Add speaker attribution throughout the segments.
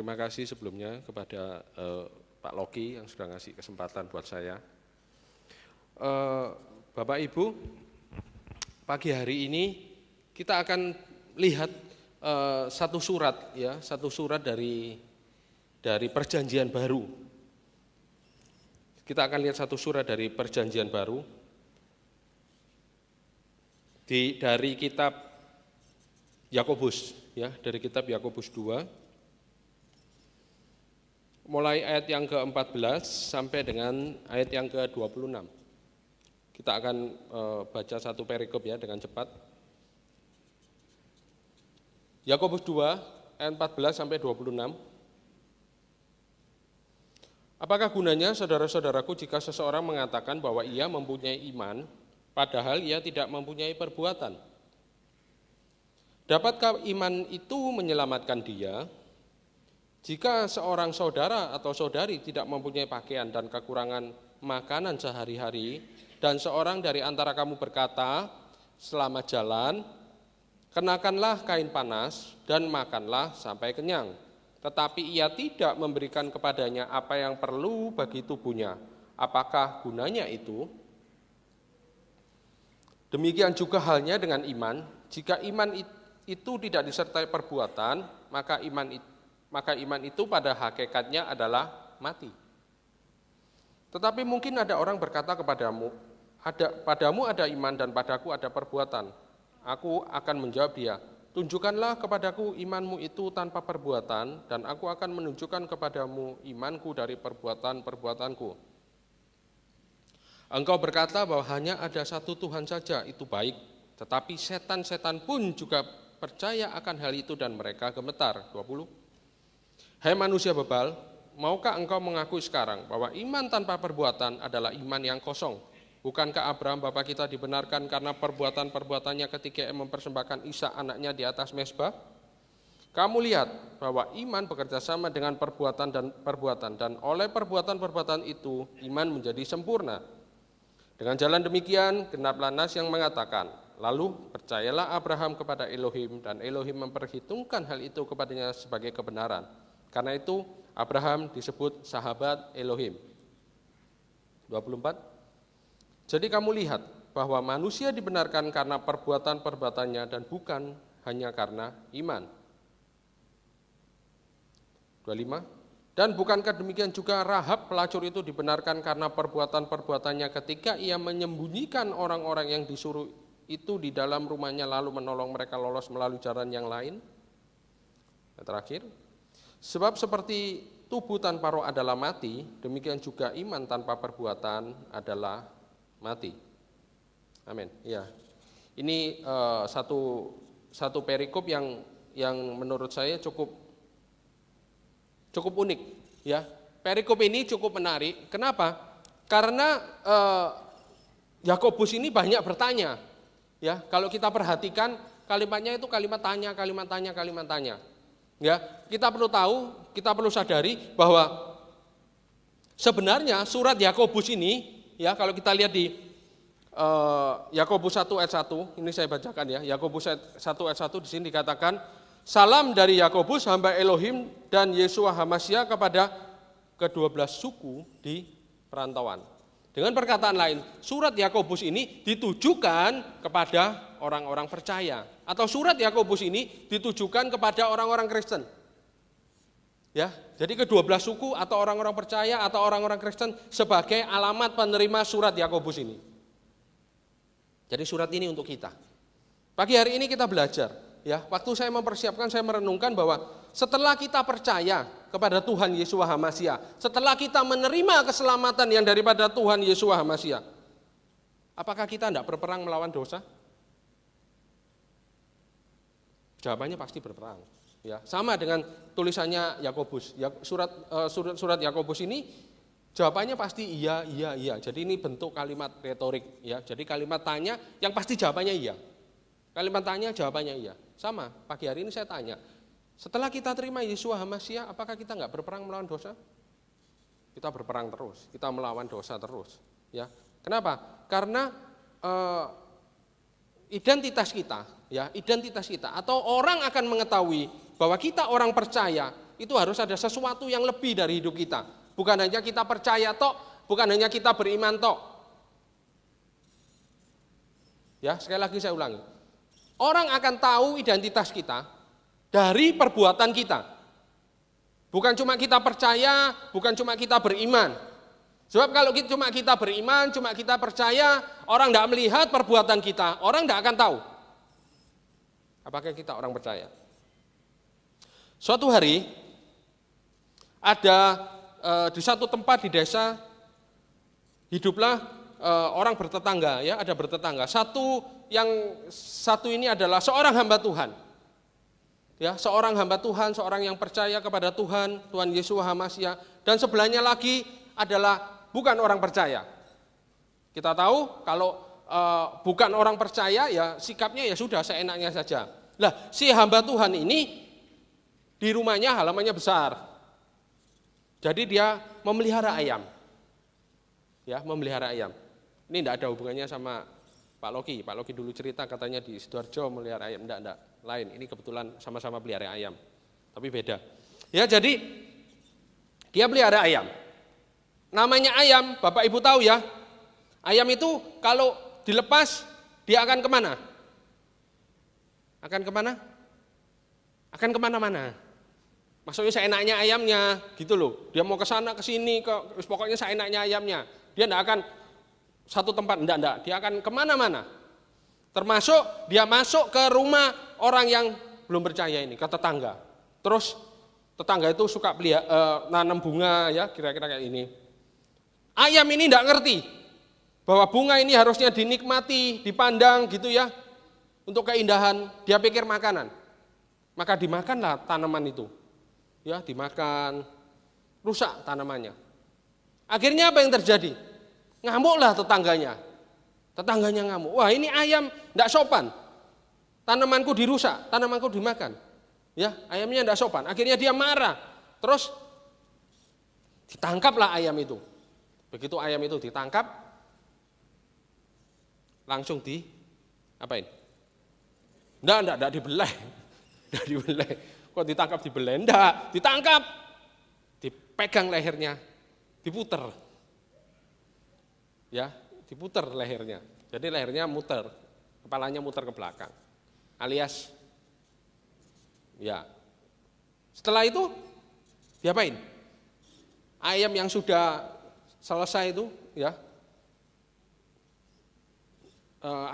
Speaker 1: terima kasih sebelumnya kepada Pak Loki yang sudah ngasih kesempatan buat saya. Bapak Ibu, pagi hari ini kita akan lihat satu surat dari Perjanjian Baru. Kita akan lihat satu surat dari Perjanjian Baru dari kitab Yakobus, dari kitab Yakobus 2, mulai ayat yang ke-14 sampai dengan ayat yang ke-26. Kita akan baca satu perikop dengan cepat. Yakobus 2 ayat 14 sampai 26. Apakah gunanya saudara-saudaraku jika seseorang mengatakan bahwa ia mempunyai iman, padahal ia tidak mempunyai perbuatan? Dapatkah iman itu menyelamatkan dia? Jika seorang saudara atau saudari tidak mempunyai pakaian dan kekurangan makanan sehari-hari, dan seorang dari antara kamu berkata, selama jalan, kenakanlah kain panas dan makanlah sampai kenyang, tetapi ia tidak memberikan kepadanya apa yang perlu bagi tubuhnya, apakah gunanya itu? Demikian juga halnya dengan iman. Jika iman itu tidak disertai perbuatan, maka iman itu pada hakikatnya adalah mati. Tetapi mungkin ada orang berkata kepadamu, padamu ada iman dan padaku ada perbuatan. Aku akan menjawab dia, tunjukkanlah kepadaku imanmu itu tanpa perbuatan, dan aku akan menunjukkan kepadamu imanku dari perbuatan-perbuatanku. Engkau berkata bahwa hanya ada satu Tuhan saja, itu baik, tetapi setan-setan pun juga percaya akan hal itu dan mereka gemetar. 20. Hai manusia bebal, maukah engkau mengakui sekarang bahwa iman tanpa perbuatan adalah iman yang kosong? Bukankah Abraham bapa kita dibenarkan karena perbuatan-perbuatannya ketika ia mempersembahkan Ishak anaknya di atas mezbah? Kamu lihat bahwa iman bekerja sama dengan perbuatan dan oleh perbuatan-perbuatan itu iman menjadi sempurna. Dengan jalan demikian genaplah nas yang mengatakan, lalu percayalah Abraham kepada Elohim dan Elohim memperhitungkan hal itu kepadanya sebagai kebenaran. Karena itu Abraham disebut sahabat Elohim. 24. Jadi kamu lihat bahwa manusia dibenarkan karena perbuatan-perbuatannya dan bukan hanya karena iman. 25. Dan bukankah demikian juga Rahab pelacur itu dibenarkan karena perbuatan-perbuatannya ketika ia menyembunyikan orang-orang yang disuruh itu di dalam rumahnya lalu menolong mereka lolos melalui jalan yang lain? Yang terakhir, sebab seperti tubuh tanpa roh adalah mati, demikian juga iman tanpa perbuatan adalah mati. Amin. Ya, ini satu perikop yang menurut saya cukup unik. Perikop ini cukup menarik. Kenapa? Karena Yakobus ini banyak bertanya. Kalau kita perhatikan kalimatnya itu kalimat tanya. Kita perlu tahu, kita perlu sadari bahwa sebenarnya surat Yakobus ini, kalau kita lihat di Yakobus 1 ayat 1, ini saya bacakan Yakobus 1 ayat 1 di sini dikatakan, salam dari Yakobus hamba Elohim dan Yeshua Hamasya kepada ke-12 suku di perantauan. Dengan perkataan lain, surat Yakobus ini ditujukan kepada orang-orang percaya, atau surat Yakobus ini ditujukan kepada orang-orang Kristen. Jadi ke-12 suku atau orang-orang percaya atau orang-orang Kristen sebagai alamat penerima surat Yakobus ini. Jadi surat ini untuk kita. Pagi hari ini kita belajar. Waktu saya mempersiapkan, saya merenungkan bahwa setelah kita percaya kepada Tuhan Yeshua Hamasya, setelah kita menerima keselamatan yang daripada Tuhan Yeshua Hamasya, apakah kita tidak berperang melawan dosa? Jawabannya pasti berperang. Sama dengan tulisannya Yakobus. Surat Yakobus ini jawabannya pasti iya. Jadi ini bentuk kalimat retorik. Jadi kalimat tanya yang pasti jawabannya iya. Kalimat tanya jawabannya iya. Sama, pagi hari ini saya tanya, setelah kita terima Yeshua Hamasya, apakah kita enggak berperang melawan dosa? Kita berperang terus, kita melawan dosa terus. Kenapa? Karena identitas kita, atau orang akan mengetahui bahwa kita orang percaya, itu harus ada sesuatu yang lebih dari hidup kita. Bukan hanya kita percaya tok, bukan hanya kita beriman tok. Ya, sekali lagi saya ulangi. Orang akan tahu identitas kita dari perbuatan kita. Bukan cuma kita percaya, bukan cuma kita beriman. Sebab kalau cuma kita beriman, cuma kita percaya, orang tidak melihat perbuatan kita, orang tidak akan tahu apakah kita orang percaya. Suatu hari ada di satu tempat di desa hiduplah orang bertetangga, ya, ada bertetangga. Satu ini adalah seorang hamba Tuhan. Ya, seorang hamba Tuhan, seorang yang percaya kepada Tuhan Yesus HaMasiah, dan sebelahnya lagi adalah bukan orang percaya. Kita tahu kalau bukan orang percaya, ya sikapnya ya sudah seenaknya saja. Lah, si hamba Tuhan ini di rumahnya halamannya besar. Jadi dia memelihara ayam. Ya, memelihara ayam. Ini tidak ada hubungannya sama Pak Loki. Pak Loki dulu cerita katanya di Sidoarjo melihara ayam. Tidak. Lain. Ini kebetulan sama-sama pelihara ayam. Tapi beda. Ya, jadi dia pelihara ayam. Namanya ayam, Bapak Ibu tahu ya. Ayam itu kalau dilepas, dia akan kemana? Akan kemana? Akan kemana-mana. Maksudnya seenaknya ayamnya, gitu loh. Dia mau ke sana, ke sini, pokoknya seenaknya ayamnya. Dia tidak akan satu tempat, enggak. Dia akan kemana-mana. Termasuk dia masuk ke rumah orang yang belum percaya ini, ke tetangga. Terus tetangga itu suka nanam bunga, ya kira-kira kayak ini. Ayam ini tidak ngerti bahwa bunga ini harusnya dinikmati, dipandang gitu ya, untuk keindahan. Dia pikir makanan, maka dimakanlah tanaman itu. Ya, dimakan, rusak tanamannya. Akhirnya apa yang terjadi? Ngamuklah tetangganya. Tetangganya ngamuk. Wah, ini ayam tidak sopan. Tanamanku dirusak, tanamanku dimakan. Ya, ayamnya tidak sopan. Akhirnya dia marah. Terus ditangkaplah ayam itu. Begitu ayam itu ditangkap, langsung apain? Enggak dibelai. Enggak dibelai. Kok ditangkap dibelai? Enggak, ditangkap. Dipegang lehernya, diputer. Ya, diputer lehernya. Jadi lehernya muter, kepalanya muter ke belakang. Alias ya. Setelah itu diapain? Ayam yang sudah selesai itu, ya.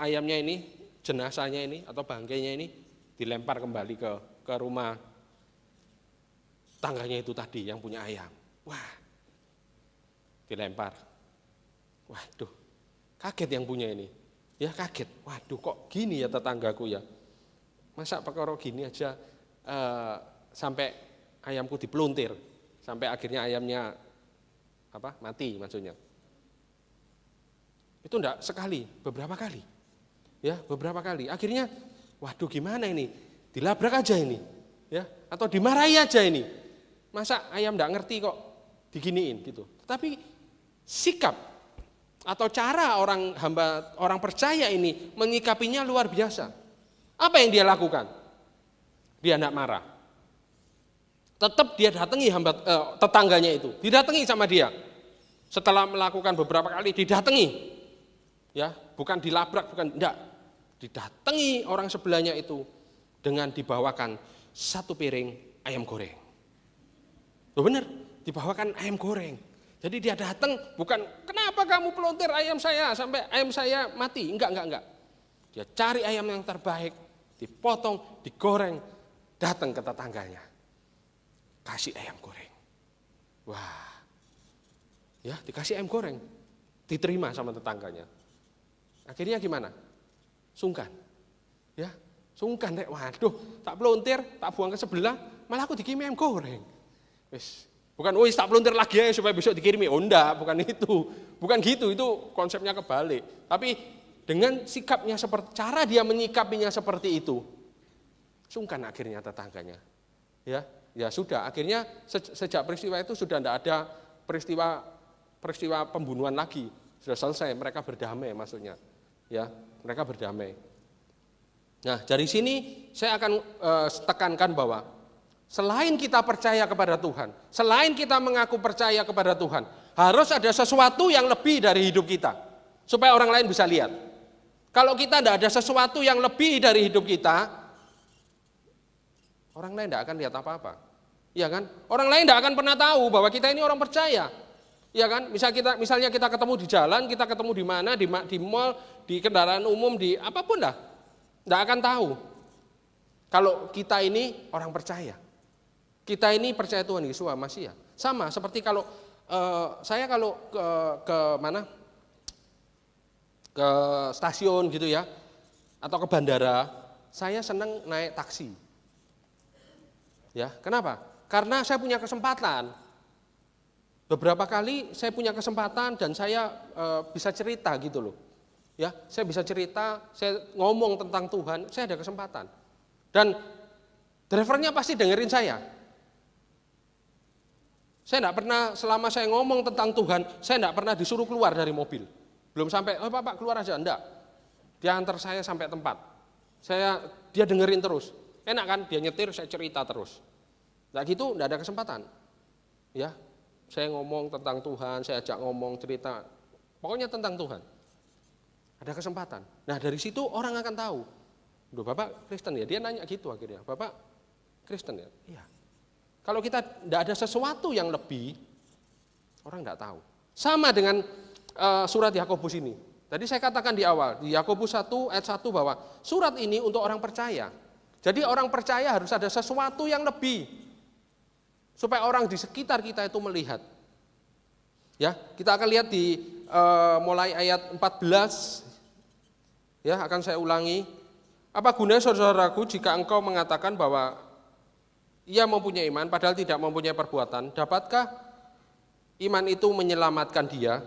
Speaker 1: Ayamnya ini, jenazahnya ini atau bangkainya ini dilempar kembali ke rumah tangganya itu tadi yang punya ayam. Wah, dilempar. Waduh, kaget yang punya ini. Ya kaget, waduh kok gini ya tetanggaku ya. Masa perkara gini aja sampai ayamku dipeluntir. Sampai akhirnya ayamnya mati maksudnya. Itu enggak sekali, beberapa kali. Ya, beberapa kali. Akhirnya, waduh gimana ini? Dilabrak aja ini. Ya, atau dimarahi aja ini. Masa ayam enggak ngerti kok diginiin gitu. Tetapi sikap atau cara orang percaya ini menyikapinya luar biasa. Apa yang dia lakukan? Dia enggak marah. Tetap dia datangi tetangganya itu, didatangi sama dia. Setelah melakukan beberapa kali didatangi, ya, bukan dilabrak, enggak, didatangi orang sebelahnya itu dengan dibawakan satu piring ayam goreng. Loh benar, dibawakan ayam goreng. Jadi dia datang bukan kenapa kamu pelontir ayam saya sampai ayam saya mati, enggak. Dia cari ayam yang terbaik, dipotong, digoreng, datang ke tetangganya. Kasih ayam goreng. Wah. Ya, dikasih ayam goreng. Diterima sama tetangganya. Akhirnya gimana? Sungkan. Ya, sungkan. Waduh, tak pelontir, tak buang ke sebelah, malah aku dikirimi ayam goreng. Wis, bukan tak pelontir lagi ya supaya besok dikirimi. Oh enggak, bukan itu. Bukan gitu, itu konsepnya kebalik. Tapi dengan sikapnya seperti cara dia menyikapinya seperti itu. Sungkan akhirnya tetangganya. Ya sudah, akhirnya sejak peristiwa itu sudah tidak ada peristiwa pembunuhan lagi. Sudah selesai, mereka berdamai maksudnya. Ya, mereka berdamai. Nah, dari sini saya akan tekankan bahwa Selain kita percaya kepada Tuhan, selain kita mengaku percaya kepada Tuhan, harus ada sesuatu yang lebih dari hidup kita, supaya orang lain bisa lihat. Kalau kita tidak ada sesuatu yang lebih dari hidup kita, orang lain tidak akan lihat apa-apa. Ya kan? Orang lain tidak akan pernah tahu bahwa kita ini orang percaya. Ya kan? Misalnya kita ketemu di jalan, kita ketemu di mana, di mall, di kendaraan umum, di apapun lah. Tidak akan tahu. Kalau kita ini orang percaya. Kita ini percaya Tuhan Yesus Masiah. Sama seperti kalau saya kalau ke mana? Ke stasiun gitu ya, atau ke bandara, saya senang naik taksi. Ya, kenapa? Karena saya punya kesempatan. Beberapa kali saya punya kesempatan dan saya bisa cerita gitu loh. Ya, saya bisa cerita, saya ngomong tentang Tuhan, saya ada kesempatan. Dan drivernya pasti dengerin saya. Saya tidak pernah, selama saya ngomong tentang Tuhan, saya tidak pernah disuruh keluar dari mobil. Belum sampai, Pak keluar aja, enggak. Dia antar saya sampai tempat. Dia dengerin terus. Enak kan, dia nyetir, saya cerita terus. Nah gitu, enggak ada kesempatan. Ya, saya ngomong tentang Tuhan, saya ajak ngomong, cerita. Pokoknya tentang Tuhan. Ada kesempatan. Nah dari situ orang akan tahu. Duh, Bapak Kristen ya? Dia nanya gitu akhirnya, Bapak Kristen ya? Iya. Kalau kita tidak ada sesuatu yang lebih, orang tidak tahu. Sama dengan surat Yakobus ini. Tadi saya katakan di awal, di Yakobus 1 ayat 1 bahwa surat ini untuk orang percaya. Jadi orang percaya harus ada sesuatu yang lebih. Supaya orang di sekitar kita itu melihat. Ya, kita akan lihat di mulai ayat 14. Ya, akan saya ulangi. Apa gunanya saudaraku jika engkau mengatakan bahwa ia mempunyai iman padahal tidak mempunyai perbuatan, dapatkah iman itu menyelamatkan dia?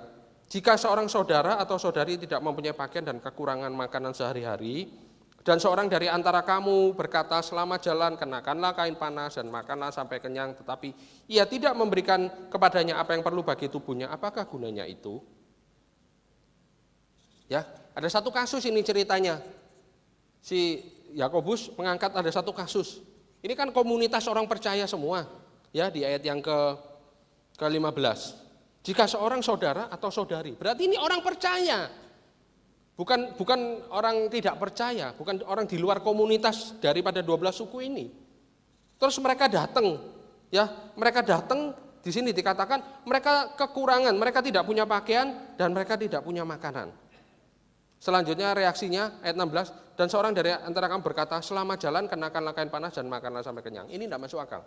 Speaker 1: Jika seorang saudara atau saudari tidak mempunyai pakaian dan kekurangan makanan sehari-hari, dan seorang dari antara kamu berkata selama jalan kenakanlah kain panas dan makanlah sampai kenyang, tetapi ia tidak memberikan kepadanya apa yang perlu bagi tubuhnya, apakah gunanya itu? Ya, ada satu kasus ini ceritanya. Si Yakobus mengangkat ada satu kasus. Ini kan komunitas orang percaya semua, ya di ayat yang ke-15. Jika seorang saudara atau saudari, berarti ini orang percaya. Bukan orang tidak percaya, bukan orang di luar komunitas daripada 12 suku ini. Terus mereka datang, ya, mereka datang di sini dikatakan mereka kekurangan, mereka tidak punya pakaian dan mereka tidak punya makanan. Selanjutnya reaksinya ayat 16, dan seorang dari antara kamu berkata, selama jalan kenakanlah kain panas dan makanlah sampai kenyang. Ini tidak masuk akal.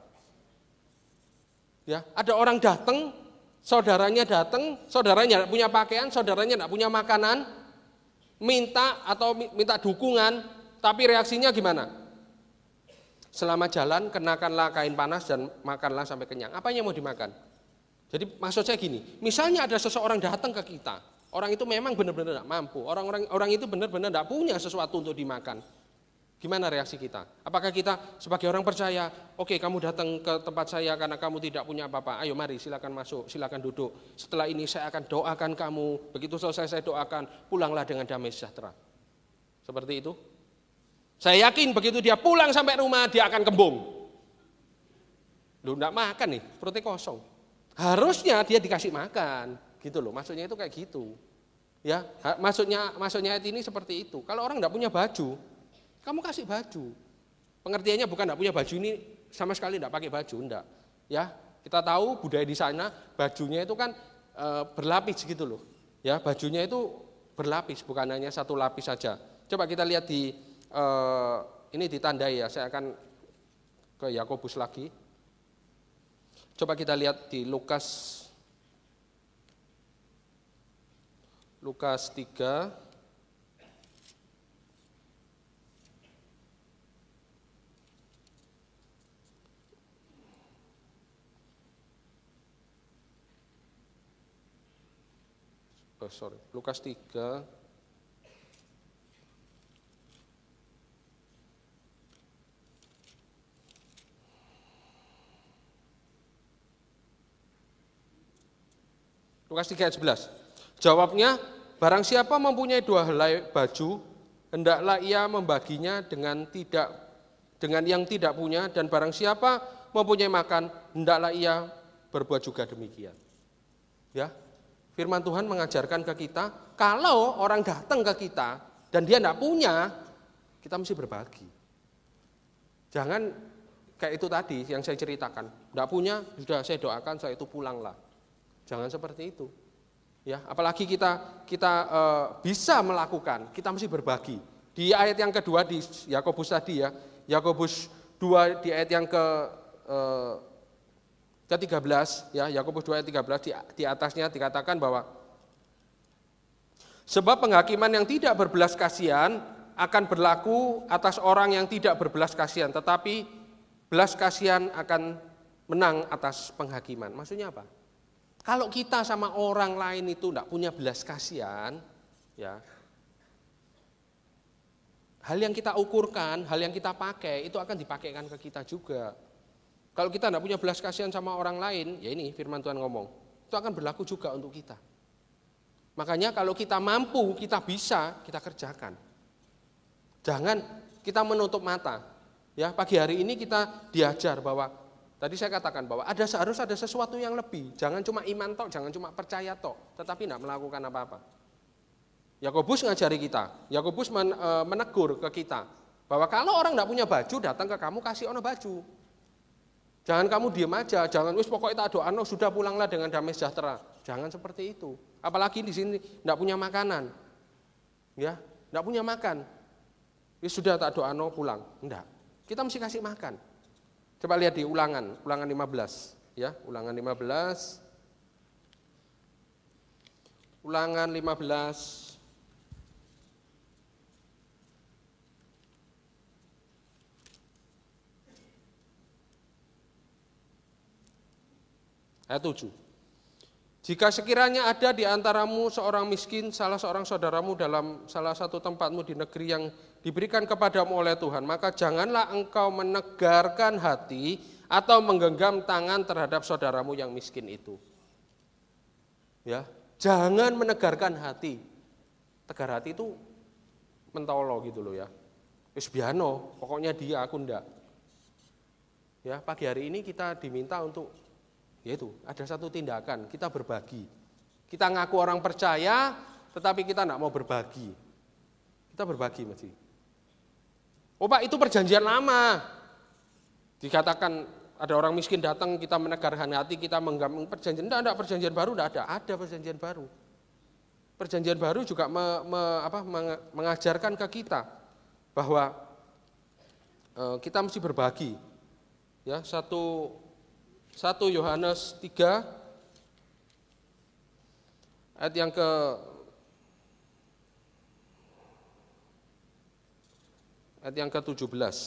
Speaker 1: Ya, ada orang datang, saudaranya tidak punya pakaian, saudaranya tidak punya makanan, minta dukungan, tapi reaksinya gimana? Selama jalan kenakanlah kain panas dan makanlah sampai kenyang. Apa yang mau dimakan? Jadi maksud saya gini, misalnya ada seseorang datang ke kita. Orang itu memang benar-benar tidak mampu. Orang itu benar-benar tidak punya sesuatu untuk dimakan. Gimana reaksi kita? Apakah kita sebagai orang percaya, oke, kamu datang ke tempat saya karena kamu tidak punya apa-apa. Ayo mari silakan masuk, silakan duduk. Setelah ini saya akan doakan kamu. Begitu selesai saya doakan, pulanglah dengan damai sejahtera. Seperti itu. Saya yakin begitu dia pulang sampai rumah dia akan kembung. Loh, tidak makan nih, perutnya kosong. Harusnya dia dikasih makan. Gitu loh, maksudnya itu kayak gitu. Ya, maksudnya ayat ini seperti itu. Kalau orang enggak punya baju, kamu kasih baju. Pengertiannya bukan enggak punya baju ini sama sekali enggak pakai baju, enggak. Ya, kita tahu budaya di sana bajunya itu kan berlapis gitu loh. Ya, bajunya itu berlapis, bukan hanya satu lapis saja. Coba kita lihat di ini ditandai ya. Saya akan ke Yakobus lagi. Coba kita lihat di Lukas 3 Lukas 3 ayat 11. Jawabnya, barang siapa mempunyai 2 helai baju, hendaklah ia membaginya dengan yang tidak punya, dan barang siapa mempunyai makan, hendaklah ia berbuat juga demikian. Ya, firman Tuhan mengajarkan ke kita, kalau orang datang ke kita dan dia tidak punya, kita mesti berbagi. Jangan kayak itu tadi yang saya ceritakan, tidak punya, sudah saya doakan, saya itu pulanglah. Jangan seperti itu. Ya, apalagi kita bisa melakukan, kita mesti berbagi. Di ayat yang kedua di Yakobus tadi ya, Yakobus 2 di ayat yang ke-13 ya, Yakobus 2 ayat 13 di atasnya dikatakan bahwa sebab penghakiman yang tidak berbelas kasihan akan berlaku atas orang yang tidak berbelas kasihan, tetapi belas kasihan akan menang atas penghakiman. Maksudnya apa? Kalau kita sama orang lain itu tidak punya belas kasihan, ya, hal yang kita ukurkan, hal yang kita pakai itu akan dipakaikan ke kita juga. Kalau kita tidak punya belas kasihan sama orang lain, ya ini firman Tuhan ngomong, itu akan berlaku juga untuk kita. Makanya kalau kita mampu, kita bisa, kita kerjakan. Jangan kita menutup mata. Ya, pagi hari ini kita diajar bahwa tadi saya katakan bahwa harus ada sesuatu yang lebih. Jangan cuma iman tok, jangan cuma percaya tok, tetapi tidak melakukan apa-apa. Yakobus ngajari kita, Yakobus menegur ke kita bahwa kalau orang tidak punya baju datang ke kamu kasih ono baju. Jangan kamu diam aja, jangan wis pokoknya tak doano sudah pulanglah dengan damai sejahtera. Jangan seperti itu. Apalagi di sini tidak punya makanan. Ya, tidak punya makan. Wis sudah tak doano pulang. Enggak. Kita mesti kasih makan. Coba lihat di ulangan 15 ya, ulangan 15. Ulangan 15 ayat 7. Jika sekiranya ada di antaramu seorang miskin, salah seorang saudaramu dalam salah satu tempatmu di negeri yang diberikan kepadamu oleh Tuhan, maka janganlah engkau menegarkan hati atau menggenggam tangan terhadap saudaramu yang miskin itu. Ya, jangan menegarkan hati. Tegar hati itu mentolo gitu loh ya. Wis biano, pokoknya dia, aku ndak. Ya, pagi hari ini kita diminta untuk yaitu ada satu tindakan, kita berbagi. Kita ngaku orang percaya, tetapi kita enggak mau berbagi. Kita berbagi mesti. Oh Pak, itu perjanjian lama. Dikatakan ada orang miskin datang, kita menegarkan hati, kita menggenggam perjanjian. Enggak, perjanjian baru enggak ada. Ada perjanjian baru. Perjanjian baru juga mengajarkan ke kita bahwa kita mesti berbagi. Ya, 1 Yohanes 3 ayat yang ke-17.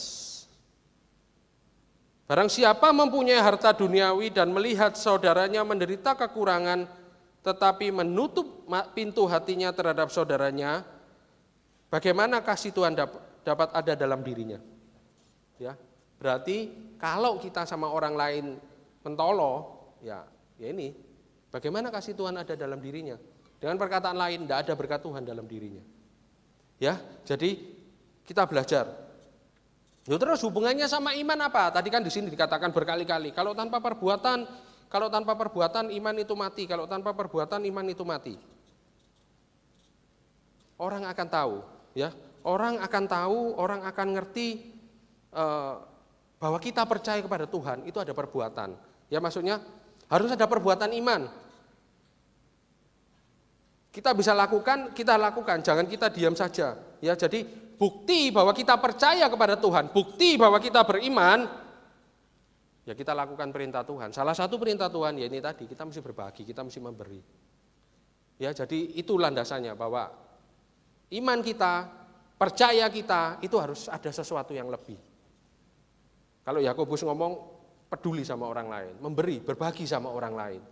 Speaker 1: Barang siapa mempunyai harta duniawi dan melihat saudaranya menderita kekurangan tetapi menutup pintu hatinya terhadap saudaranya, bagaimana kasih Tuhan dapat ada dalam dirinya? Ya, berarti kalau kita sama orang lain mentolo, ya ini, bagaimana kasih Tuhan ada dalam dirinya? Dengan perkataan lain, tidak ada berkat Tuhan dalam dirinya. Ya, jadi kita belajar. Terus hubungannya sama iman apa? Tadi kan di sini dikatakan berkali-kali, kalau tanpa perbuatan iman itu mati, kalau tanpa perbuatan iman itu mati. Orang akan tahu, ya, orang akan ngerti bahwa kita percaya kepada Tuhan itu ada perbuatan. Ya, maksudnya harus ada perbuatan iman. Kita bisa lakukan, kita lakukan, jangan kita diam saja. Ya, jadi bukti bahwa kita percaya kepada Tuhan, bukti bahwa kita beriman, ya kita lakukan perintah Tuhan. Salah satu perintah Tuhan ya ini tadi, kita mesti berbagi, kita mesti memberi. Ya, jadi itu landasannya bahwa iman kita, percaya kita itu harus ada sesuatu yang lebih. Kalau Yakobus ngomong peduli sama orang lain, memberi, berbagi sama orang lain.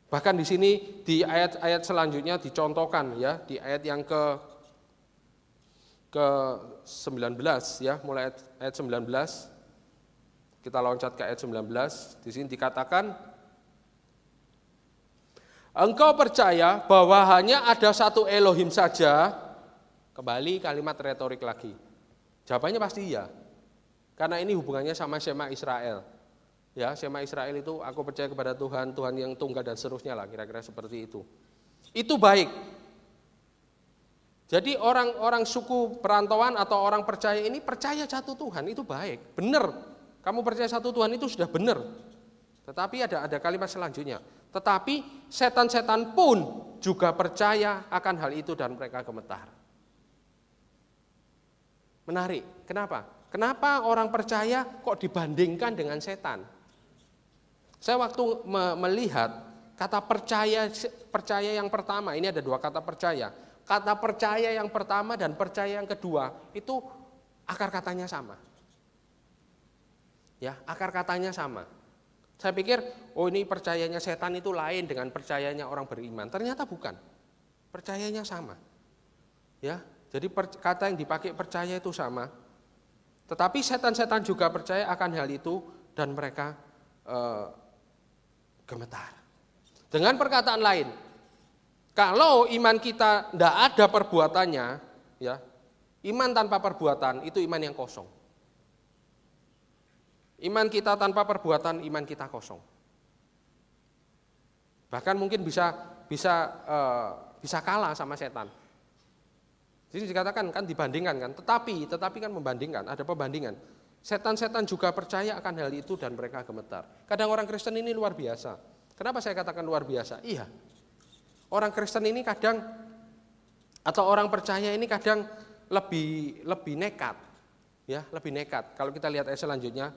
Speaker 1: Bahkan di sini di ayat-ayat selanjutnya dicontohkan ya, di ayat yang ke-19 ya, mulai ayat 19. Kita loncat ke ayat 19. Di sini dikatakan, engkau percaya bahwa hanya ada satu Elohim saja? Kembali kalimat retorik lagi. Jawabannya pasti iya. Karena ini hubungannya sama Shema Israel. Ya, Shema Israel itu aku percaya kepada Tuhan, Tuhan yang tunggal dan seterusnya lah, kira-kira seperti itu. Itu baik. Jadi orang suku perantauan atau orang percaya ini percaya satu Tuhan, itu baik, benar. Kamu percaya satu Tuhan itu sudah benar. Tetapi ada kalimat selanjutnya. Tetapi setan-setan pun juga percaya akan hal itu dan mereka gemetar. Menarik, kenapa? Kenapa orang percaya kok dibandingkan dengan setan? Saya waktu melihat kata percaya yang pertama, ini ada dua kata percaya. Kata percaya yang pertama dan percaya yang kedua itu akar katanya sama. Ya, akar katanya sama. Saya pikir, oh ini percayanya setan itu lain dengan percayanya orang beriman. Ternyata bukan. Percayanya sama. Ya, jadi kata yang dipakai percaya itu sama. Tetapi setan-setan juga percaya akan hal itu dan mereka gemetar. Dengan perkataan lain, kalau iman kita tidak ada perbuatannya, ya, iman tanpa perbuatan itu iman yang kosong. Iman kita tanpa perbuatan, iman kita kosong. Bahkan mungkin bisa kalah sama setan. Jadi dikatakan kan dibandingkan kan, tetapi kan membandingkan, ada pembandingan. Setan-setan juga percaya akan hal itu dan mereka gemetar. Kadang orang Kristen ini luar biasa. Kenapa saya katakan luar biasa? Iya. Orang Kristen ini kadang atau orang percaya ini kadang lebih nekat. Ya, lebih nekat. Kalau kita lihat ayat selanjutnya,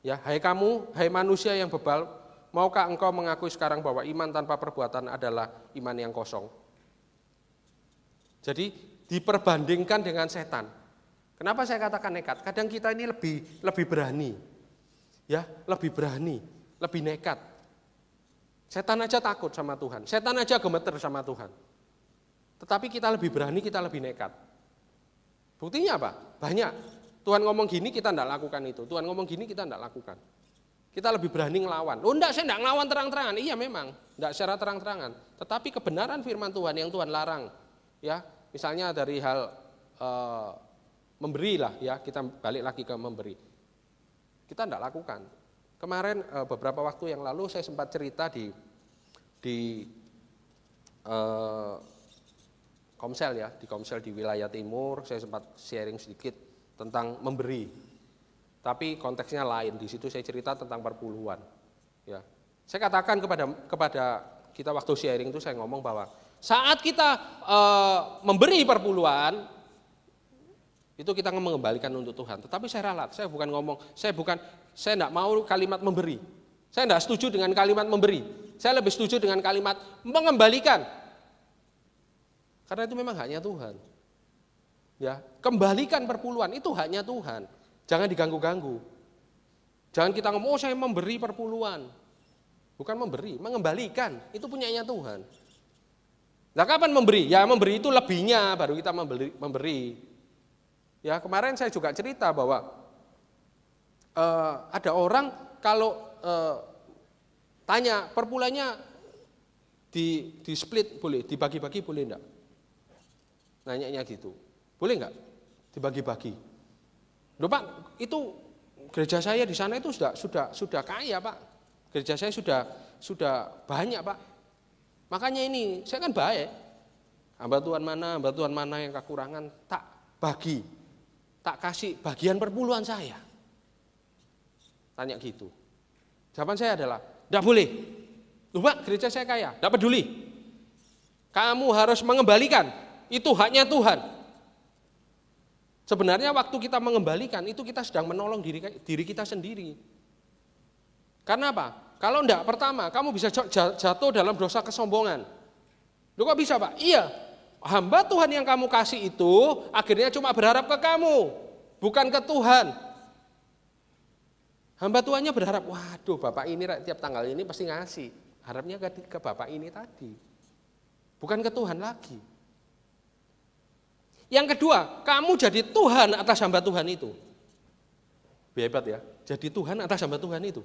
Speaker 1: ya, hai kamu, hai manusia yang bebal, maukah engkau mengakui sekarang bahwa iman tanpa perbuatan adalah iman yang kosong? Jadi diperbandingkan dengan setan. Kenapa saya katakan nekat? Kadang kita ini lebih berani, ya, lebih berani, lebih nekat. Setan aja takut sama Tuhan, setan aja gemeter sama Tuhan. Tetapi kita lebih berani, kita lebih nekat. Buktinya apa? Banyak. Tuhan ngomong gini kita tidak lakukan itu. Tuhan ngomong gini kita tidak lakukan. Kita lebih berani ngelawan. Oh enggak, saya tidak ngelawan terang-terangan. Iya memang, tidak secara terang-terangan. Tetapi kebenaran firman Tuhan yang Tuhan larang, ya, misalnya dari hal memberi lah, ya, kita balik lagi ke memberi. Kita tidak lakukan. Kemarin beberapa waktu yang lalu saya sempat cerita di Komsel, ya, di Komsel di wilayah timur, saya sempat sharing sedikit tentang memberi. Tapi konteksnya lain, di situ saya cerita tentang perpuluhan. Ya. Saya katakan kepada kita waktu sharing itu saya ngomong bahwa saat kita memberi perpuluhan itu kita mengembalikan untuk Tuhan. Tetapi saya ralat, saya tidak mau kalimat memberi. Saya tidak setuju dengan kalimat memberi. Saya lebih setuju dengan kalimat mengembalikan. Karena itu memang haknya Tuhan. Ya, kembalikan perpuluhan itu haknya Tuhan. Jangan diganggu-ganggu. Jangan kita ngomong, oh saya memberi perpuluhan. Bukan memberi, mengembalikan. Itu punyanya Tuhan. Nah kapan memberi? Ya memberi itu lebihnya, baru kita memberi. Ya kemarin saya juga cerita bahwa ada orang kalau tanya perpuluhannya di split boleh, dibagi-bagi boleh enggak? Nanyanya gitu. Boleh enggak dibagi-bagi? Loh Pak, itu gereja saya di sana itu sudah kaya Pak. Gereja saya sudah banyak Pak. Makanya ini saya kan baik. Hamba Tuhan mana yang kekurangan tak bagi, tak kasih bagian perpuluhan saya. Tanya gitu. Jawaban saya adalah, tidak boleh. Loh Pak, gereja saya kaya, tidak peduli. Kamu harus mengembalikan, itu haknya Tuhan. Sebenarnya waktu kita mengembalikan, itu kita sedang menolong diri kita sendiri. Karena apa? Kalau enggak, pertama, kamu bisa jatuh dalam dosa kesombongan. Loh kok bisa Pak? Iya, hamba Tuhan yang kamu kasih itu akhirnya cuma berharap ke kamu, bukan ke Tuhan. Hamba Tuhannya berharap, waduh Bapak ini tiap tanggal ini pasti ngasih. Harapnya ke Bapak ini tadi, bukan ke Tuhan lagi. Yang kedua, kamu jadi Tuhan atas hamba Tuhan itu. Hebat ya, jadi Tuhan atas hamba Tuhan itu.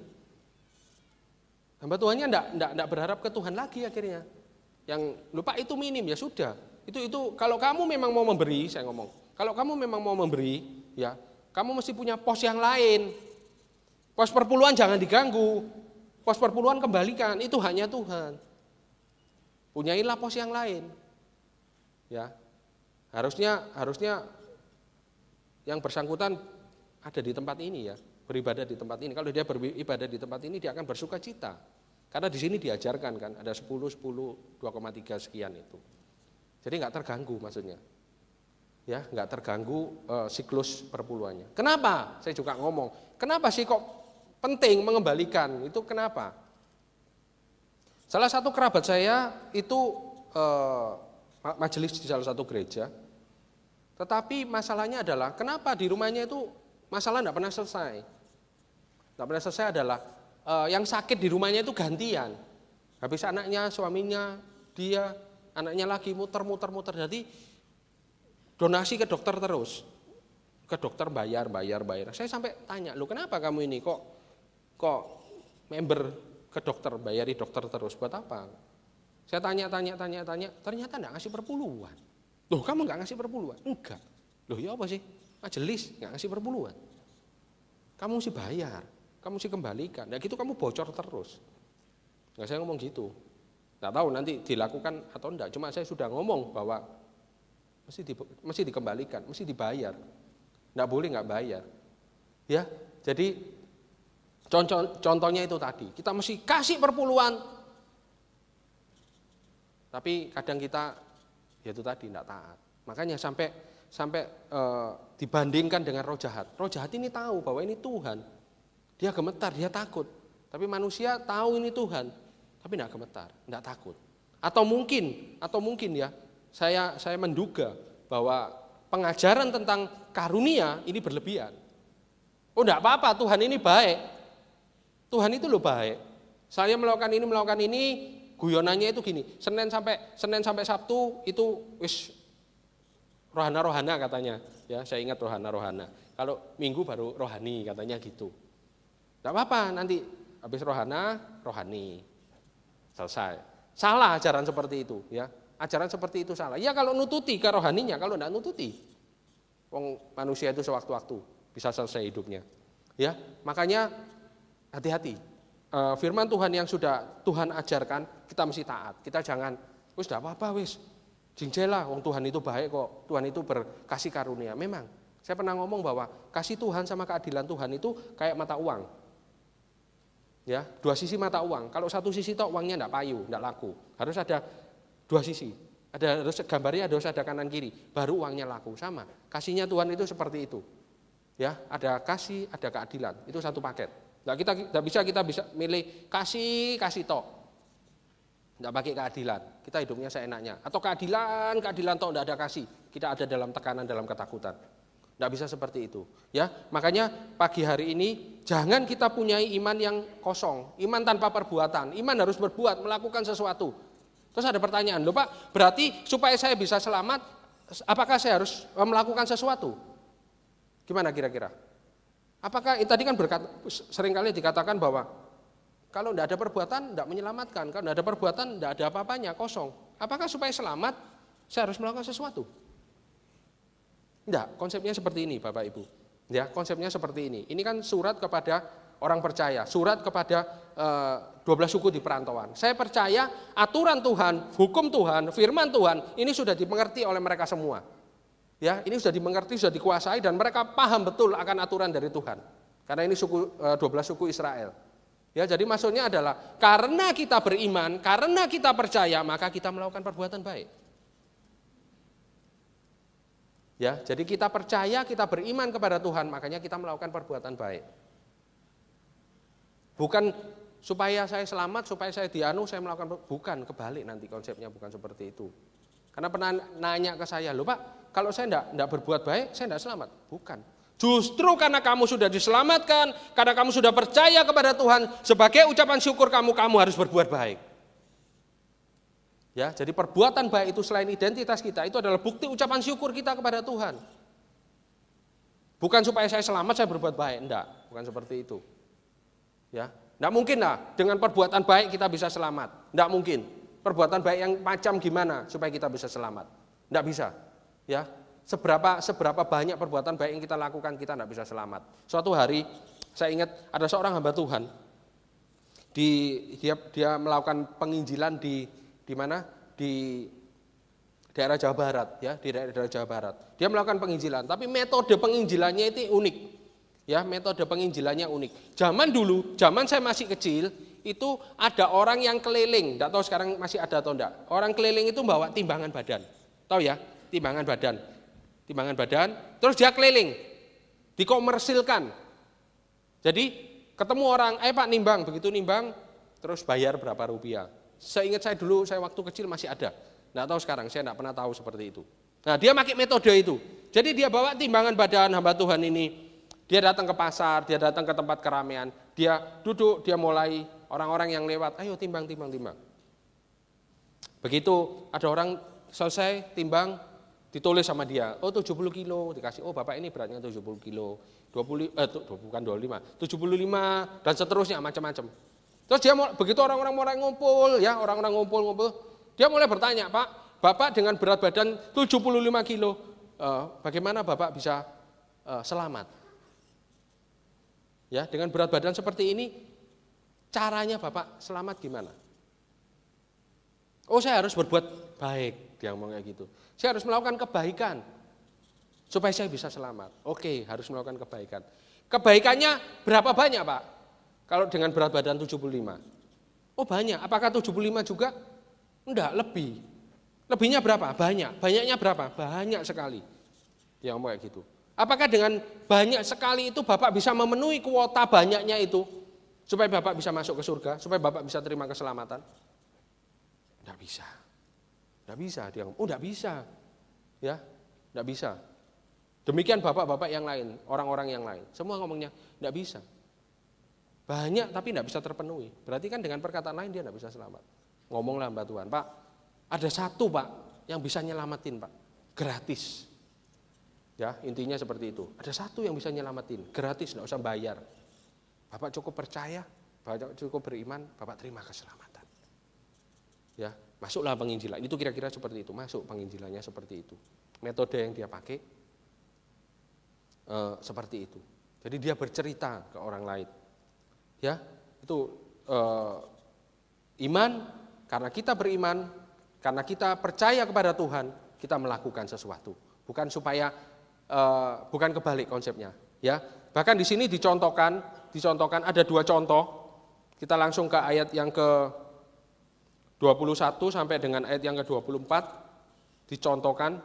Speaker 1: Hamba Tuhannya enggak berharap ke Tuhan lagi akhirnya. Yang lupa itu minim, ya sudah. Itu kalau kamu memang mau memberi, saya ngomong. Kalau kamu memang mau memberi, ya, kamu mesti punya pos yang lain. Pos perpuluhan jangan diganggu. Pos perpuluhan kembalikan, itu haknya Tuhan. Punyailah pos yang lain. Ya. Harusnya yang bersangkutan ada di tempat ini ya, beribadah di tempat ini. Kalau dia beribadah di tempat ini dia akan bersuka cita. Karena di sini diajarkan kan ada 10, 2,3 sekian itu. Jadi enggak terganggu maksudnya. Ya, enggak terganggu siklus perpuluhannya. Kenapa? Saya juga ngomong, kenapa sih kok penting mengembalikan? Itu kenapa? Salah satu kerabat saya itu majelis di salah satu gereja. Tetapi masalahnya adalah kenapa di rumahnya itu masalah enggak pernah selesai. Enggak pernah selesai adalah yang sakit di rumahnya itu gantian. Habis anaknya, suaminya, dia, anaknya lagi muter. Jadi donasi ke dokter terus. Ke dokter bayar. Saya sampai tanya, "Loh kenapa kamu ini kok member ke dokter, bayari dokter terus buat apa?" Saya tanya, ternyata enggak ngasih perpuluhan. Loh kamu enggak ngasih perpuluhan? Enggak. Loh ya apa sih? Majelis enggak ngasih perpuluhan. Kamu mesti bayar, kamu mesti kembalikan. Nah gitu kamu bocor terus. Enggak, saya ngomong gitu. Enggak tahu nanti dilakukan atau enggak. Cuma saya sudah ngomong bahwa mesti dikembalikan, mesti dibayar. Enggak boleh enggak bayar. Ya, jadi contohnya itu tadi. Kita mesti kasih perpuluhan. Tapi kadang kita ya itu tadi enggak taat. Makanya sampai dibandingkan dengan roh jahat. Roh jahat ini tahu bahwa ini Tuhan. Dia gemetar, dia takut. Tapi manusia tahu ini Tuhan, tapi enggak gemetar, enggak takut. Atau mungkin ya, saya menduga bahwa pengajaran tentang karunia ini berlebihan. Oh enggak apa-apa, Tuhan ini baik. Tuhan itu loh baik. Saya melakukan ini, guyonannya itu gini. Senin sampai Sabtu itu wis rohana katanya. Ya, saya ingat rohana. Kalau Minggu baru rohani katanya gitu. Enggak apa-apa, nanti habis rohani. Selesai. Salah ajaran seperti itu, ya. Ajaran seperti itu salah. Ya kalau nututi ke rohaninya, kalau enggak nututi. Wong manusia itu sewaktu-waktu bisa selesai hidupnya. Ya, makanya hati-hati. Firman Tuhan yang sudah Tuhan ajarkan, kita mesti taat. Kita jangan, wis enggak apa-apa wis. Jingjelah, wong Tuhan itu baik kok. Tuhan itu berkasih karunia. Memang, saya pernah ngomong bahwa kasih Tuhan sama keadilan Tuhan itu kayak mata uang. Ya, dua sisi mata uang. Kalau satu sisi tok uangnya enggak payu, enggak laku. Harus ada dua sisi. Harus gambarnya harus ada kanan kiri, baru uangnya laku. Sama. Kasihnya Tuhan itu seperti itu. Ya, ada kasih, ada keadilan. Itu satu paket. Kita bisa milih kasih tok. Enggak pakai keadilan. Kita hidupnya seenaknya. Atau keadilan tok enggak ada kasih. Kita ada dalam tekanan, dalam ketakutan. Enggak bisa seperti itu. Ya, makanya pagi hari ini jangan kita punyai iman yang kosong, iman tanpa perbuatan. Iman harus berbuat, melakukan sesuatu. Terus ada pertanyaan, "Loh Pak, berarti supaya saya bisa selamat, apakah saya harus melakukan sesuatu?" Gimana kira-kira? Apakah tadi kan seringkali dikatakan bahwa kalau tidak ada perbuatan tidak menyelamatkan, kalau tidak ada perbuatan tidak ada apa-apanya, kosong. Apakah supaya selamat saya harus melakukan sesuatu? Tidak, konsepnya seperti ini Bapak Ibu. Ya, konsepnya seperti ini. Ini kan surat kepada orang percaya, surat kepada 12 suku di perantauan. Saya percaya aturan Tuhan, hukum Tuhan, firman Tuhan ini sudah dimengerti oleh mereka semua. Ya, ini sudah dimengerti, sudah dikuasai dan mereka paham betul akan aturan dari Tuhan. Karena ini 12 suku Israel. Ya, jadi maksudnya adalah karena kita beriman, karena kita percaya, maka kita melakukan perbuatan baik. Ya, jadi kita percaya, kita beriman kepada Tuhan, makanya kita melakukan perbuatan baik. Bukan supaya saya selamat, supaya saya saya melakukan, bukan, kebalik nanti konsepnya, bukan seperti itu. Karena pernah nanya ke saya, "Loh Pak, kalau saya enggak berbuat baik, saya enggak selamat." Bukan. Justru karena kamu sudah diselamatkan, karena kamu sudah percaya kepada Tuhan, sebagai ucapan syukur kamu harus berbuat baik. Ya, jadi perbuatan baik itu selain identitas kita, itu adalah bukti ucapan syukur kita kepada Tuhan. Bukan supaya saya selamat, saya berbuat baik, enggak, bukan seperti itu. Ya, enggak mungkin lah dengan perbuatan baik kita bisa selamat, enggak mungkin. Perbuatan baik yang macam gimana supaya kita bisa selamat? Enggak bisa. Ya, seberapa banyak perbuatan baik yang kita lakukan kita enggak bisa selamat. Suatu hari Saya ingat ada seorang hamba Tuhan, dia melakukan penginjilan di mana? Di daerah Jawa Barat, ya, di daerah Jawa Barat. Dia melakukan penginjilan, tapi metode penginjilannya itu unik. Ya, metode penginjilannya unik. Zaman dulu, zaman saya masih kecil, itu ada orang yang keliling, enggak tahu sekarang masih ada atau enggak. Orang keliling itu bawa timbangan badan. Tahu ya? Timbangan badan, terus dia keliling. Dikomersilkan. Jadi ketemu orang, Pak nimbang, begitu nimbang, terus bayar berapa rupiah. Seingat saya dulu, saya waktu kecil masih ada. Enggak tahu sekarang, saya enggak pernah tahu seperti itu. Nah, dia pakai metode itu. Jadi dia bawa timbangan badan hamba Tuhan ini. Dia datang ke pasar, dia datang ke tempat keramaian, dia duduk, dia mulai orang-orang yang lewat, ayo timbang. Begitu ada orang selesai timbang, ditulis sama dia, 70 kilo, dikasih, bapak ini beratnya 70 kilo, 75, dan seterusnya macam-macam. Terus dia begitu orang-orang mulai ngumpul, ya orang-orang ngumpul, dia mulai bertanya, Pak, bapak dengan berat badan 75 kilo, bagaimana bapak bisa selamat? Ya, dengan berat badan seperti ini, caranya Bapak selamat gimana? Saya harus berbuat baik, dia ngomong kayak gitu. Saya harus melakukan kebaikan supaya saya bisa selamat. Oke, harus melakukan kebaikan. Kebaikannya berapa banyak, Pak? Kalau dengan berat badan 75. Banyak. Apakah 75 juga? Enggak, lebih. Lebihnya berapa? Banyak. Banyaknya berapa? Banyak sekali. Dia ngomong kayak gitu. Apakah dengan banyak sekali itu Bapak bisa memenuhi kuota banyaknya itu supaya Bapak bisa masuk ke surga, supaya Bapak bisa terima keselamatan? Enggak bisa. Enggak bisa, dia ngomong, enggak bisa. Ya, enggak bisa. Demikian bapak-bapak yang lain, orang-orang yang lain, semua ngomongnya enggak bisa. Banyak tapi enggak bisa terpenuhi. Berarti kan dengan perkataan lain dia enggak bisa selamat. Ngomonglah hamba Tuhan, Pak, ada satu Pak yang bisa nyelamatin Pak, gratis. Ya, intinya seperti itu. Ada satu yang bisa nyelamatin, gratis, enggak usah bayar. Bapak cukup percaya, Bapak cukup beriman, Bapak terima keselamatan. Ya, masuklah penginjilan. Itu kira-kira seperti itu, masuk penginjilannya seperti itu. Metode yang dia pakai seperti itu. Jadi dia bercerita ke orang lain. Ya, itu iman, karena kita beriman, karena kita percaya kepada Tuhan, kita melakukan sesuatu. Bukan supaya bukan kebalik konsepnya, ya. Bahkan di sini dicontohkan ada dua contoh. Kita langsung ke ayat yang ke-21 sampai dengan ayat yang ke-24 dicontohkan.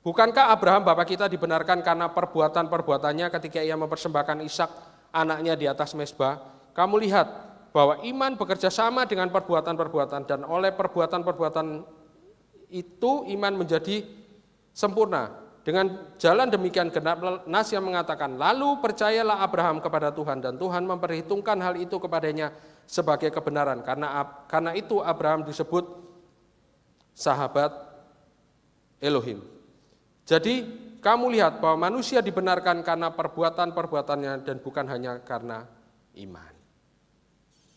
Speaker 1: Bukankah Abraham bapak kita dibenarkan karena perbuatan-perbuatannya ketika ia mempersembahkan Ishak anaknya di atas mezbah? Kamu lihat bahwa iman bekerja sama dengan perbuatan-perbuatan, dan oleh perbuatan-perbuatan itu iman menjadi sempurna. Dengan jalan demikian genap nas yang mengatakan, lalu percayalah Abraham kepada Tuhan, dan Tuhan memperhitungkan hal itu kepadanya sebagai kebenaran. Karena itu Abraham disebut sahabat Elohim. Jadi kamu lihat bahwa manusia dibenarkan karena perbuatan-perbuatannya dan bukan hanya karena iman.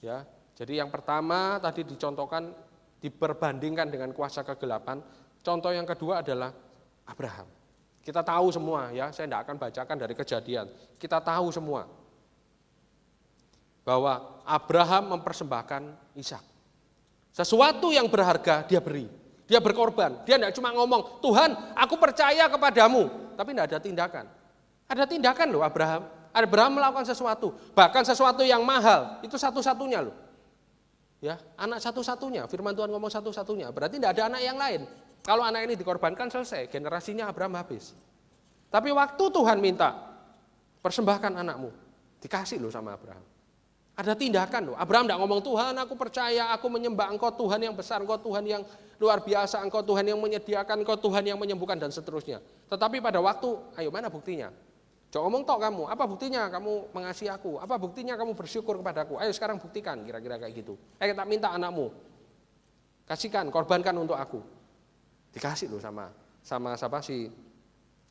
Speaker 1: Ya, jadi yang pertama tadi dicontohkan, diperbandingkan dengan kuasa kegelapan. Contoh yang kedua adalah Abraham. Kita tahu semua, ya, saya tidak akan bacakan dari Kejadian. Kita tahu semua bahwa Abraham mempersembahkan Ishak. Sesuatu yang berharga dia beri, dia berkorban. Dia tidak cuma ngomong, Tuhan, aku percaya kepadamu, tapi tidak ada tindakan. Ada tindakan loh Abraham. Abraham melakukan sesuatu, bahkan sesuatu yang mahal, itu satu-satunya loh. Ya, anak satu-satunya. Firman Tuhan ngomong satu-satunya. Berarti tidak ada anak yang lain. Kalau anak ini dikorbankan selesai, generasinya Abraham habis. Tapi waktu Tuhan minta, persembahkan anakmu, dikasih loh sama Abraham. Ada tindakan loh. Abraham tidak ngomong, Tuhan aku percaya, aku menyembah Engkau Tuhan yang besar, Engkau Tuhan yang luar biasa, Engkau Tuhan yang menyediakan, Engkau Tuhan yang menyembuhkan dan seterusnya. Tetapi pada waktu, ayo mana buktinya? Coba ngomong tok kamu, apa buktinya kamu mengasihi aku? Apa buktinya kamu bersyukur kepadaku? Ayo sekarang buktikan, kira-kira kayak gitu. Tak minta anakmu, kasihkan, korbankan untuk aku. Dikasih loh sama siapa si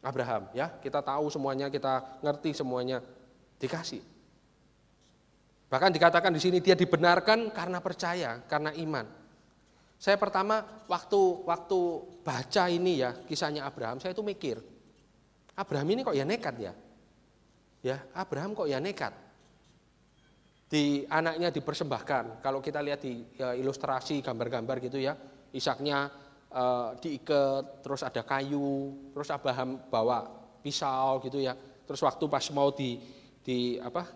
Speaker 1: Abraham, ya. Kita tahu semuanya, kita ngerti semuanya, dikasih. Bahkan dikatakan di sini dia dibenarkan karena percaya, karena iman. Saya pertama waktu baca ini ya, kisahnya Abraham, saya itu mikir, Abraham ini kok ya nekat ya? Ya, Abraham kok ya nekat. anaknya dipersembahkan. Kalau kita lihat di ilustrasi gambar-gambar gitu ya, Ishaknya diikat, terus ada kayu, terus Abraham bawa pisau gitu ya. Terus waktu pas mau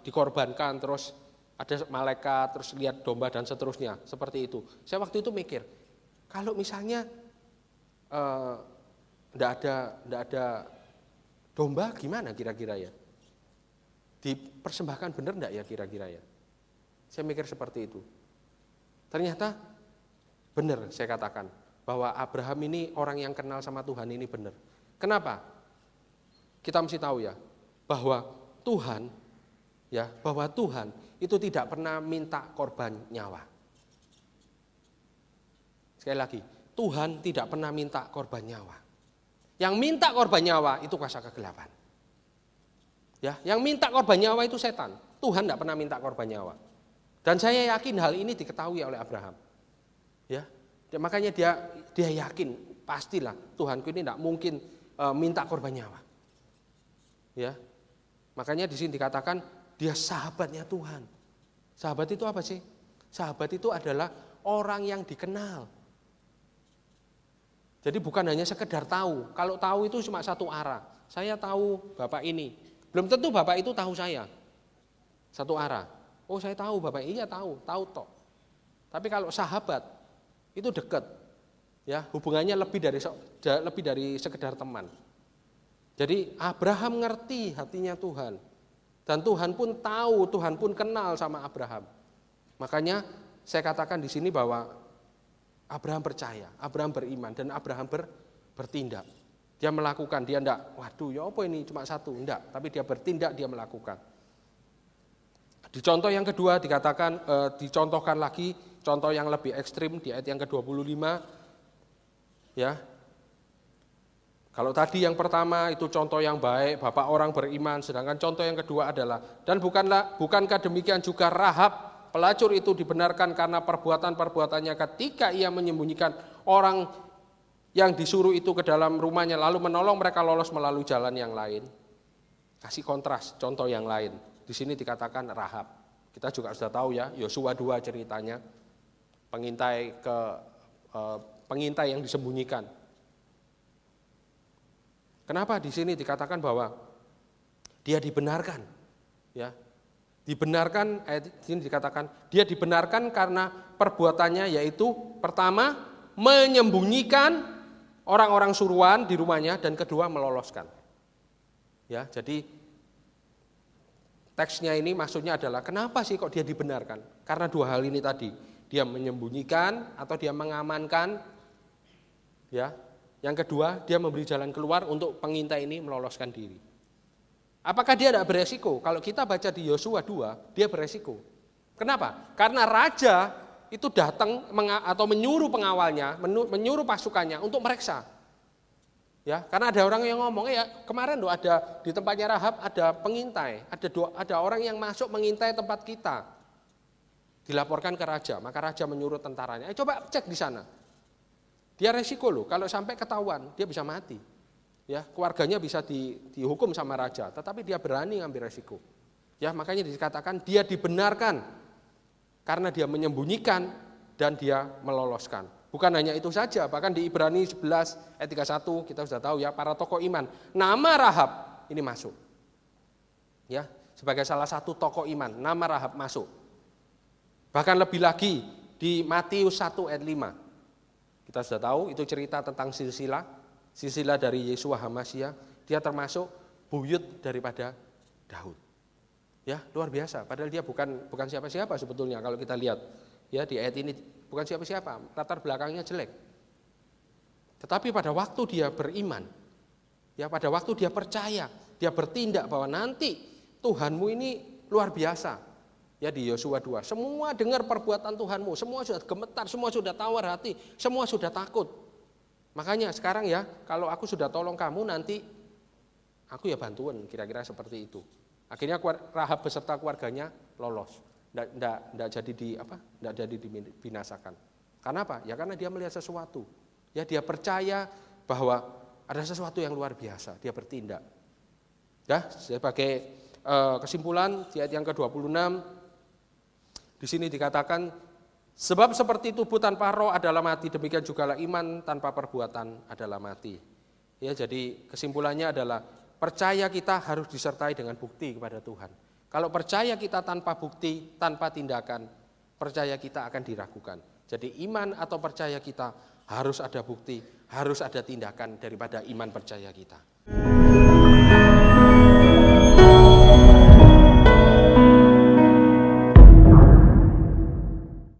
Speaker 1: dikorbankan, terus ada malaikat, terus lihat domba dan seterusnya, seperti itu. Saya waktu itu mikir, kalau misalnya enggak ada domba, gimana kira-kira ya? Dipersembahkan benar enggak ya kira-kira ya? Saya mikir seperti itu. Ternyata benar saya katakan bahwa Abraham ini orang yang kenal sama Tuhan ini benar. Kenapa? Kita mesti tahu ya bahwa Tuhan itu tidak pernah minta korban nyawa. Sekali lagi, Tuhan tidak pernah minta korban nyawa. Yang minta korban nyawa itu kuasa kegelapan. Ya, yang minta korban nyawa itu setan. Tuhan tidak pernah minta korban nyawa. Dan saya yakin hal ini diketahui oleh Abraham. Ya, makanya dia yakin pastilah Tuhanku ini tidak mungkin minta korban nyawa. Ya, makanya di sini dikatakan dia sahabatnya Tuhan. Sahabat itu apa sih? Sahabat itu adalah orang yang dikenal. Jadi bukan hanya sekedar tahu. Kalau tahu itu cuma satu arah. Saya tahu Bapak ini. Belum tentu Bapak itu tahu saya. Satu arah. Oh saya tahu Bapak, iya tahu toh. Tapi kalau sahabat itu dekat. Ya, hubungannya lebih dari sekedar teman. Jadi Abraham ngerti hatinya Tuhan. Dan Tuhan pun tahu, Tuhan pun kenal sama Abraham. Makanya saya katakan di sini bahwa Abraham percaya, Abraham beriman, dan Abraham bertindak. Dia melakukan, dia enggak, waduh ya apa ini cuma satu, enggak. Tapi dia bertindak, dia melakukan. Di contoh yang kedua dikatakan, dicontohkan lagi, contoh yang lebih ekstrim di ayat yang ke-25. Ya. Kalau tadi yang pertama itu contoh yang baik, bapak orang beriman, sedangkan contoh yang kedua adalah, dan bukankah demikian juga Rahab, pelacur itu dibenarkan karena perbuatan-perbuatannya ketika ia menyembunyikan orang yang disuruh itu ke dalam rumahnya lalu menolong mereka lolos melalui jalan yang lain. Kasih kontras contoh yang lain. Di sini dikatakan Rahab. Kita juga sudah tahu ya, Yosua 2 ceritanya. Pengintai yang disembunyikan. Kenapa di sini dikatakan bahwa dia dibenarkan? Ya. Dibenarkan, ini dikatakan dia dibenarkan karena perbuatannya yaitu pertama menyembunyikan orang-orang suruhan di rumahnya dan kedua meloloskan. Ya, jadi teksnya ini maksudnya adalah kenapa sih kok dia dibenarkan? Karena dua hal ini tadi, dia menyembunyikan atau dia mengamankan, ya. Yang kedua dia memberi jalan keluar untuk pengintai ini meloloskan diri. Apakah dia tidak beresiko? Kalau kita baca di Yosua 2, dia beresiko. Kenapa? Karena raja itu datang atau menyuruh pengawalnya, menyuruh pasukannya untuk meriksa. Ya, karena ada orang yang ngomong ya kemarin ada di tempatnya Rahab ada pengintai, ada orang yang masuk mengintai tempat kita. Dilaporkan ke raja, maka raja menyuruh tentaranya, coba cek di sana. Dia resiko loh, kalau sampai ketahuan dia bisa mati. Ya, keluarganya bisa dihukum sama raja, tetapi dia berani ngambil resiko. Ya, makanya dikatakan dia dibenarkan karena dia menyembunyikan dan dia meloloskan. Bukan hanya itu saja, bahkan di Ibrani 11 ayat 31 kita sudah tahu ya, para tokoh iman. Nama Rahab ini masuk. Ya, sebagai salah satu tokoh iman, nama Rahab masuk. Bahkan lebih lagi di Matius 1 ayat 5. Kita sudah tahu itu cerita tentang silsilah dari Yesua Hamasya, dia termasuk buyut daripada Daud. Ya, luar biasa. Padahal dia bukan siapa-siapa sebetulnya kalau kita lihat. Ya, di ayat ini bukan siapa-siapa, latar belakangnya jelek. Tetapi pada waktu dia beriman, ya pada waktu dia percaya, dia bertindak bahwa nanti Tuhanmu ini luar biasa. Ya di Yosua 2, semua dengar perbuatan Tuhanmu, semua sudah gemetar, semua sudah tawar hati, semua sudah takut. Makanya sekarang ya, kalau aku sudah tolong kamu nanti aku ya bantuan, kira-kira seperti itu. Akhirnya Rahab beserta keluarganya lolos. Enggak jadi dibinasakan. Karena apa? Ya karena dia melihat sesuatu. Ya dia percaya bahwa ada sesuatu yang luar biasa, dia bertindak. Ya, sebagai kesimpulan di ayat yang ke-26 Di sini dikatakan, sebab seperti tubuh tanpa roh adalah mati, demikian jugalah iman tanpa perbuatan adalah mati. Ya, jadi kesimpulannya adalah percaya kita harus disertai dengan bukti kepada Tuhan. Kalau percaya kita tanpa bukti, tanpa tindakan, percaya kita akan diragukan. Jadi iman atau percaya kita harus ada bukti, harus ada tindakan daripada iman percaya kita.